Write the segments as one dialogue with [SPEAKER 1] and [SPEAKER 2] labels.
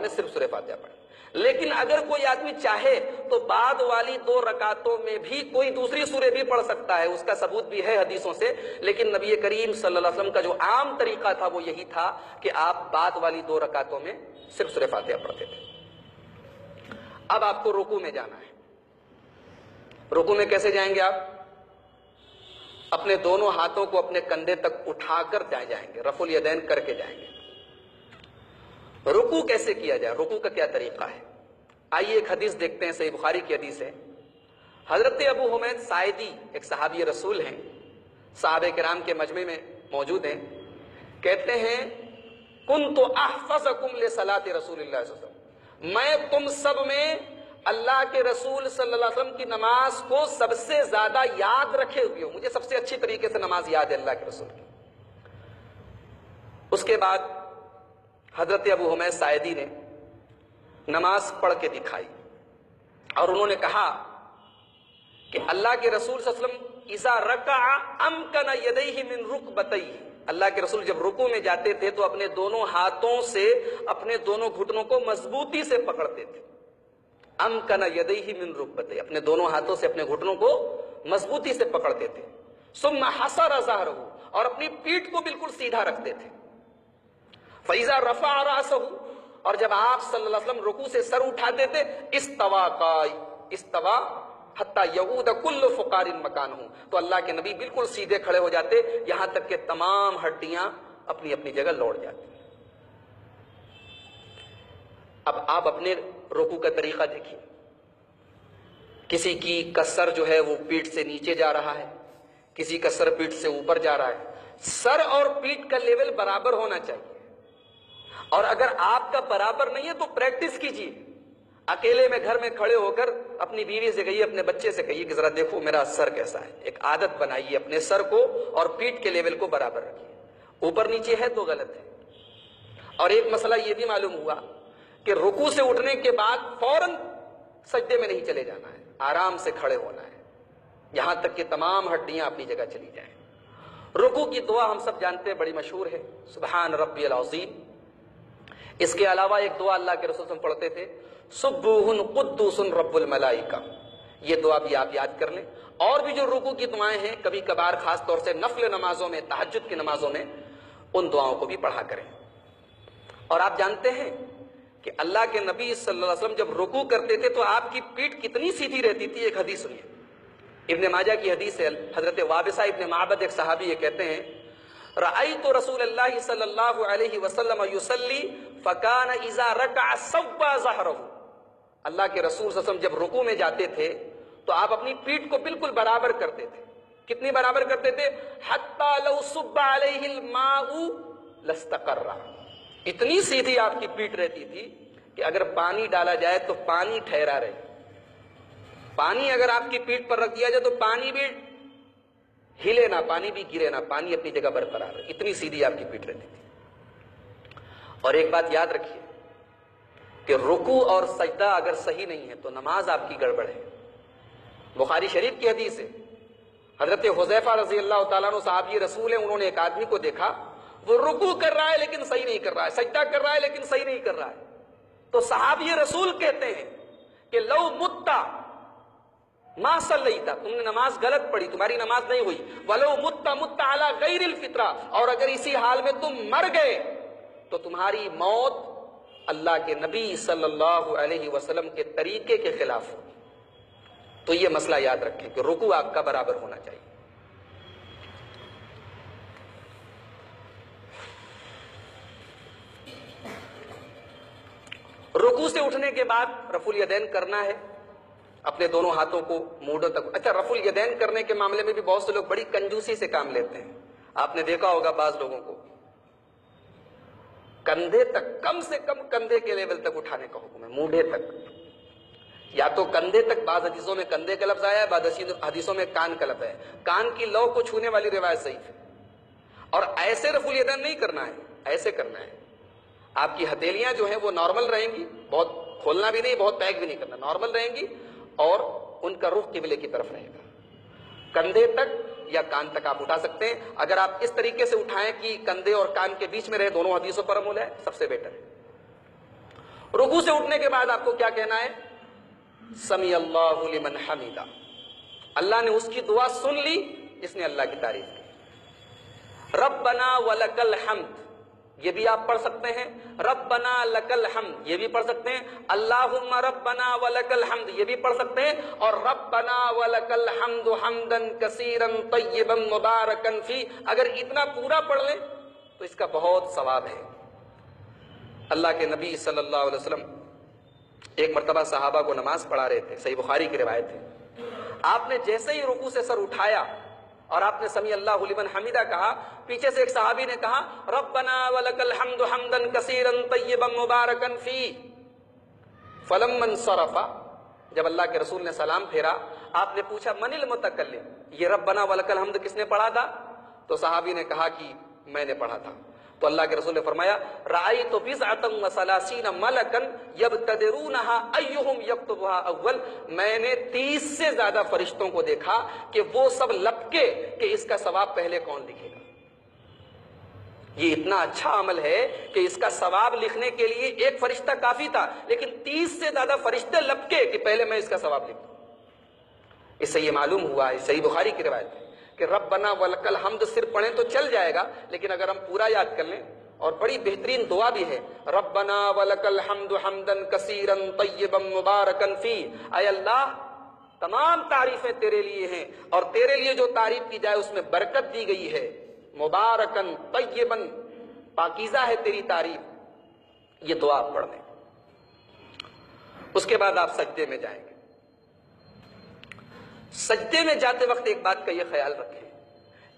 [SPEAKER 1] میں صرف سورہ فاتحہ پڑھیں. لیکن اگر کوئی آدمی چاہے تو بعد والی 2 رکعتوں میں بھی کوئی دوسری سورہ بھی پڑھ سکتا ہے. اس کا ثبوت بھی ہے حدیثوں سے. لیکن نبی کریم صلی اللہ علیہ وسلم کا جو عام طریقہ تھا وہ یہی تھا کہ آپ بعد والی 2 رکعتوں میں صرف سورہ فاتحہ پڑھتے تھے. اب آپ کو رکوع میں جانا ہے. رکوع میں کیسے جائیں گے آپ؟ اپنے دونوں ہاتھوں کو اپنے کندھے تک اٹھا کر جائیں گے, رفع الیدین کر کے جائیں گے. رکوع کیسے کیا جائے, رکوع کا کیا طریقہ ہے؟ آئیے ایک حدیث دیکھتے ہیں, صحیح بخاری کی حدیث ہے. حضرت ابو حمید ساعدی ایک صحابی رسول ہیں, صحابہ کرام کے مجمع میں موجود ہیں. کہتے ہیں کنت احفظکم لصلاۃ رسول اللہ صلی اللہ علیہ وسلم, میں تم سب میں اللہ کے رسول صلی اللہ علیہ وسلم کی نماز کو سب سے زیادہ یاد رکھے ہوئے ہوں. مجھے سب سے اچھی طریقے سے نماز یاد ہے اللہ کے رسول کی. اس کے بعد حضرت ابو حمید ساعدی نے نماز پڑھ کے دکھائی اور انہوں نے کہا کہ اللہ کے رسول صلی اللہ علیہ وسلم اذا رکع امکن یدیہ من رکبتیہ, اللہ کے رسول جب رکوع میں جاتے تھے تو اپنے دونوں ہاتھوں سے اپنے دونوں گھٹنوں کو مضبوطی سے پکڑتے تھے. امکن یدیہ من رکبتیہ, اپنے دونوں ہاتھوں سے اپنے گھٹنوں کو مضبوطی سے پکڑتے تھے. ثم حصر ظہرہ, اور اپنی پیٹھ کو بالکل سیدھا رکھتے تھے. فَإِذَا رَفَعَ رَأْسَهُ, اور جب آپ صلی اللہ علیہ وسلم رکوع سے سر اٹھاتے تھے استوا حتی یعود کل فقار مکانہ, تو اللہ کے نبی بالکل سیدھے کھڑے ہو جاتے یہاں تک کہ تمام ہڈیاں اپنی اپنی جگہ لوٹ جاتی. اب آپ اپنے رکوع کا طریقہ دیکھیے. کسی کا سر جو ہے وہ پیٹھ سے نیچے جا رہا ہے, کسی کا سر پیٹھ سے اوپر جا رہا ہے. سر اور پیٹھ کا لیول برابر ہونا چاہیے, اور اگر آپ کا برابر نہیں ہے تو پریکٹس کیجیے. اکیلے میں گھر میں کھڑے ہو کر اپنی بیوی سے کہیے, اپنے بچے سے کہیے کہ ذرا دیکھو میرا سر کیسا ہے. ایک عادت بنائیے, اپنے سر کو اور پیٹھ کے لیول کو برابر رکھیے. اوپر نیچے ہے تو غلط ہے. اور ایک مسئلہ یہ بھی معلوم ہوا کہ رکوع سے اٹھنے کے بعد فوراً سجدے میں نہیں چلے جانا ہے, آرام سے کھڑے ہونا ہے یہاں تک کہ تمام ہڈیاں اپنی جگہ چلی جائیں. رکوع کی دعا ہم سب جانتے ہیں, بڑی مشہور ہے, سبحان ربی العظیم. اس کے علاوہ ایک دعا اللہ کے رسول صلی اللہ علیہ وسلم پڑھتے تھے, سبوح قدوس رب الملائکہ. یہ دعا بھی آپ یاد کر لیں. اور بھی جو رکوع کی دعائیں ہیں کبھی کبھار خاص طور سے نفل نمازوں میں, تہجد کی نمازوں میں, ان دعاؤں کو بھی پڑھا کریں. اور آپ جانتے ہیں کہ اللہ کے نبی صلی اللہ علیہ وسلم جب رکوع کرتے تھے تو آپ کی پیٹھ کتنی سیدھی رہتی تھی. ایک حدیث سنیے, ابن ماجہ کی حدیث ہے. حضرت وابصہ ابن معبد ایک صحابی یہ کہتے ہیں, رأیت رسول اللہ صلی اللہ علیہ وسلم یصلی فکان اذا رکع صوّا ظہرہ. اللہ کے رسول صلی اللہ علیہ وسلم جب رکوع میں جاتے تھے تو آپ اپنی پیٹھ کو بالکل برابر کرتے تھے. کتنی برابر کرتے تھے؟ حتی لو صب علیہ الماء لاستقر. اتنی سیدھی آپ کی پیٹھ رہتی تھی کہ اگر پانی ڈالا جائے تو پانی ٹھہرا رہے. پانی اگر آپ کی پیٹھ پر رکھ دیا جائے تو پانی بھی ہلے نہ, پانی بھی گرے نہ, پانی اپنی جگہ برقرار ہے. اتنی سیدھی آپ کی پیٹھ رہتی تھی. اور ایک بات یاد رکھیے کہ رکوع اور سجدہ اگر صحیح نہیں ہے تو نماز آپ کی گڑبڑ ہے. بخاری شریف کی حدیث ہے, حضرت حذیفہ رضی اللہ تعالیٰ عنہ صحابی رسول ہیں, انہوں نے ایک آدمی کو دیکھا وہ رکوع کر رہا ہے لیکن صحیح نہیں کر رہا ہے, سجدہ کر رہا ہے لیکن صحیح نہیں کر رہا ہے. تو صحابی رسول کہتے ہیں کہ لو متا ما صلیتا, تم نے نماز غلط پڑھی, تمہاری نماز نہیں ہوئی. ولو متا متا علی غیر الفطرہ, اور اگر اسی حال میں تم مر گئے تو تمہاری موت اللہ کے نبی صلی اللہ علیہ وسلم کے طریقے کے خلاف ہوگی. تو یہ مسئلہ یاد رکھیں کہ رکوع آپ کا برابر ہونا چاہیے. رکوع سے اٹھنے کے بعد رفع الیدین کرنا ہے, اپنے دونوں ہاتھوں کو مونڈوں تک. اچھا, رفع الیدین کرنے کے معاملے میں بھی بہت سے لوگ بڑی کنجوسی سے کام لیتے ہیں. آپ نے دیکھا ہوگا بعض لوگوں کو کندھے تک, کم سے کم کندھے کے لیول تک اٹھانے کا حکم ہے, مونڈے تک. یا تو کندھے تک, بعض حدیثوں میں کندھے کا لفظ آیا ہے, بعض حدیثوں میں کان کا لفظ ہے. کان کی لو کو چھونے والی روایت ضعیف ہے. اور ایسے رفع الیدین نہیں کرنا ہے, ایسے کرنا ہے. آپ کی ہتھیلیاں جو ہیں وہ نارمل رہیں گی, بہت کھولنا بھی نہیں, بہت پیک بھی نہیں کرنا, نارمل رہیں گی, اور ان کا رخ قبلے کی طرف رہے گا. کندھے تک یا کان تک آپ اٹھا سکتے ہیں. اگر آپ اس طریقے سے اٹھائیں کہ کندھے اور کان کے بیچ میں رہے, دونوں حدیثوں پر عمل ہے, سب سے بہتر ہے. رکوع سے اٹھنے کے بعد آپ کو کیا کہنا ہے؟ سمی اللہ لمن حمیدہ، اللہ نے اس کی دعا سن لی جس نے اللہ کی تعریف کی۔ ربنا ولک الحمد، یہ بھی آپ پڑھ سکتے ہیں۔ ربنا لک الحمد، یہ بھی پڑھ سکتے ہیں۔ اللہم ربنا ولک الحمد، یہ بھی پڑھ سکتے ہیں۔ اور ربنا ولک الحمد حمدا کثیرا طیبا مبارکا فی، اگر اتنا پورا پڑھ لیں تو اس کا بہت ثواب ہے۔ اللہ کے نبی صلی اللہ علیہ وسلم ایک مرتبہ صحابہ کو نماز پڑھا رہے تھے، صحیح بخاری کی روایت ہے۔ آپ نے جیسے ہی رکوع سے سر اٹھایا اور آپ نے سمی اللہ لمن حمیدہ کہا، پیچھے سے ایک صحابی نے کہا ربنا ولک الحمد حمدا کثیرا طیبا مبارکا فی، فلما انصرف، جب اللہ کے رسول نے سلام پھیرا آپ نے پوچھا من المتکلم، یہ ربنا ولک الحمد کس نے پڑھا تھا؟ تو صحابی نے کہا کہ میں نے پڑھا تھا۔ تو اللہ کے رسول نے فرمایا رأیت بضعۃ وثلاثین ملکا یبتدرونها ایہم یکتبها اول، میں نے 30 سے زیادہ فرشتوں کو دیکھا کہ وہ سب لپکے کہ اس کا ثواب پہلے کون لکھے گا۔ یہ اتنا اچھا عمل ہے کہ اس کا ثواب لکھنے کے لیے ایک فرشتہ کافی تھا، لیکن 30 سے زیادہ فرشتے لپکے کہ پہلے میں اس کا ثواب لکھوں۔ اس سے یہ معلوم ہوا ہے، صحیح بخاری کی روایت ہے کہ ربنا ولک الحمد صرف پڑھیں تو چل جائے گا، لیکن اگر ہم پورا یاد کر لیں، اور بڑی بہترین دعا بھی ہے، ربنا ولک الحمد حمدا کثیرا طیبا مبارکا فی، اے اللہ تمام تعریفیں تیرے لیے ہیں اور تیرے لیے جو تعریف کی جائے اس میں برکت دی گئی ہے، مبارکن طیبا، پاکیزہ ہے تیری تعریف۔ یہ دعا آپ پڑھ لیں۔ اس کے بعد آپ سجدے میں جائیں گے۔ سجدے میں جاتے وقت ایک بات کا یہ خیال رکھیں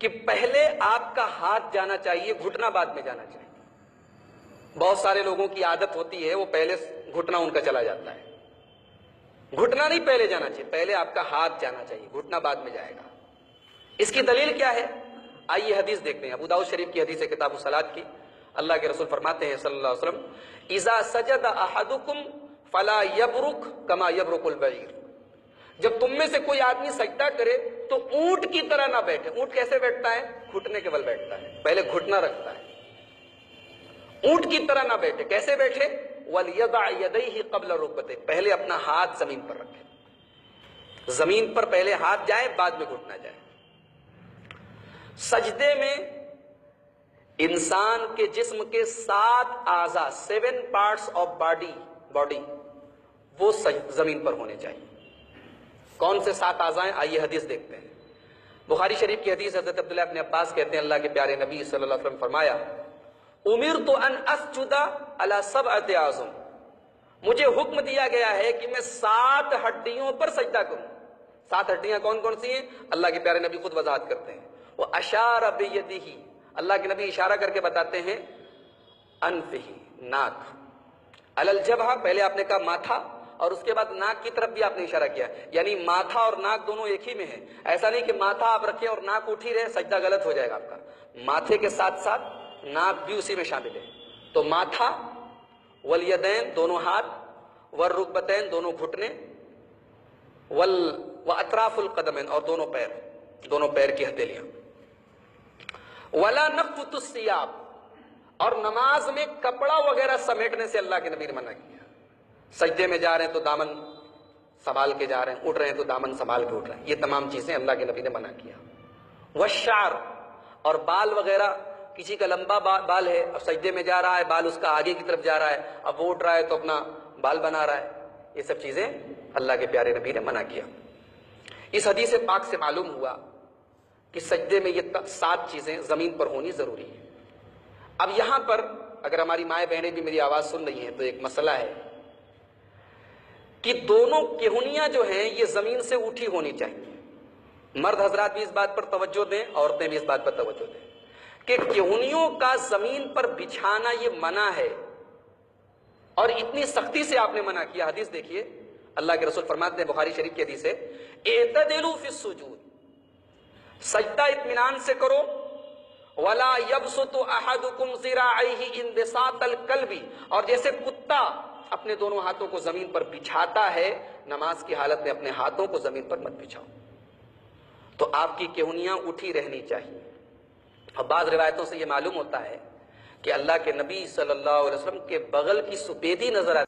[SPEAKER 1] کہ پہلے آپ کا ہاتھ جانا چاہیے، گھٹنا بعد میں جانا چاہیے۔ بہت سارے لوگوں کی عادت ہوتی ہے وہ پہلے گھٹنا ان کا چلا جاتا ہے۔ گھٹنا نہیں پہلے جانا چاہیے، پہلے آپ کا ہاتھ جانا چاہیے، گھٹنا بعد میں جائے گا۔ اس کی دلیل کیا ہے؟ آئیے حدیث دیکھتے ہیں، ابو داؤد شریف کی حدیث ہے کتاب الصلاۃ کی۔ اللہ کے رسول فرماتے ہیں صلی اللہ علیہ وسلم اذا سجد احدکم فلا یبرک کما یبرک البعیر، جب تم میں سے کوئی آدمی سجدہ کرے تو اونٹ کی طرح نہ بیٹھے۔ اونٹ کیسے بیٹھتا ہے؟ گھٹنے کے بل بیٹھتا ہے، پہلے گھٹنا رکھتا ہے۔ اونٹ کی طرح نہ بیٹھے، کیسے بیٹھے؟ وَلْيَضَعْ يَدَيْهِ قَبْلَ رُكْبَتَيْهِ، پہلے اپنا ہاتھ زمین پر رکھے، زمین پر پہلے ہاتھ جائے بعد میں گھٹنا جائے۔ سجدے میں انسان کے جسم کے 7 اعضاء، 7 پارٹس آف باڈی وہ زمین پر ہونے چاہیے۔ کون سے 7 اعضاء ہیں؟ آئیے حدیث دیکھتے ہیں۔ بخاری شریف کی حدیث، حضرت عبداللہ ابن عباس کہتے ہیں اللہ کے پیارے نبی صلی اللہ علیہ وسلم فرمایا امرت ان اسجد علی 7 اعظم، مجھے حکم دیا گیا ہے کہ میں 7 ہڈیوں پر سجدہ کروں۔ 7 ہڈیاں کون کون سی ہیں؟ اللہ کے پیارے نبی خود وضاحت کرتے ہیں۔ وہ اشار بیدہ، اللہ کے نبی اشارہ کر کے بتاتے ہیں، انفہ، ناک، علی الجبہہ، پہلے آپ نے کہا ماتھا اور اس کے بعد ناک کی طرف بھی آپ نے اشارہ کیا، یعنی ماتھا اور ناک دونوں ایک ہی میں ہیں۔ ایسا نہیں کہ ماتھا آپ رکھیں اور ناک اٹھی رہے، سجدہ غلط ہو جائے گا آپ کا۔ ماتھے کے ساتھ ساتھ ناک بھی اسی میں شامل ہے۔ تو ماتھا، والیدین دونوں ہاتھ، والرکبتین دونوں گھٹنے، واطراف القدمین اور دونوں پیر کی ہتھیلیاں۔ ولا نخفت الثياب، اور نماز میں کپڑا وغیرہ سمیٹنے سے اللہ کے نبی نے منع کیا۔ سجدے میں جا رہے ہیں تو دامن سنبھال کے جا رہے ہیں، اٹھ رہے ہیں تو دامن سنبھال کے اٹھ رہے ہیں، یہ تمام چیزیں اللہ کے نبی نے منع کیا۔ والشعر، اور بال وغیرہ، کسی کا لمبا بال ہے اب سجدے میں جا رہا ہے، بال اس کا آگے کی طرف جا رہا ہے، اب وہ اٹھ رہا ہے تو اپنا بال بنا رہا ہے، یہ سب چیزیں اللہ کے پیارے نبی نے منع کیا۔ اس حدیث پاک سے معلوم ہوا کہ سجدے میں یہ 7 چیزیں زمین پر ہونی ضروری ہے۔ اب یہاں پر اگر ہماری مائیں بہنیں بھی میری آواز سن رہی ہیں تو ایک مسئلہ ہے کہ دونوں کہنیاں جو ہیں یہ زمین سے اٹھی ہونی چاہیے۔ مرد حضرات بھی اس بات پر توجہ دیں، عورتیں بھی اس بات پر توجہ دیں کہ کہنیوں کا زمین پر بچھانا یہ منع ہے، اور اتنی سختی سے آپ نے منع کیا۔ حدیث دیکھیے، اللہ کے رسول فرماتے ہیں، بخاری شریف کی حدیث ہے، اعتدلوا فی السجود، سجدہ اطمینان سے کرو، ولا یبسط احدکم ذراعیہ انبساط الکلب، اور جیسے کتا اپنے دونوں ہاتھوں کو زمین پر بچھاتا ہے، نماز کی حالت میں اپنے ہاتھوں کو زمین پر مت بچھاؤ۔ تو آپ کی کہنیاں اٹھی رہنی چاہیے۔ اور بعض روایتوں سے یہ معلوم ہوتا ہے کہ اللہ کے نبی صلی اللہ علیہ وسلم کے بغل کی سفیدی نظر آتی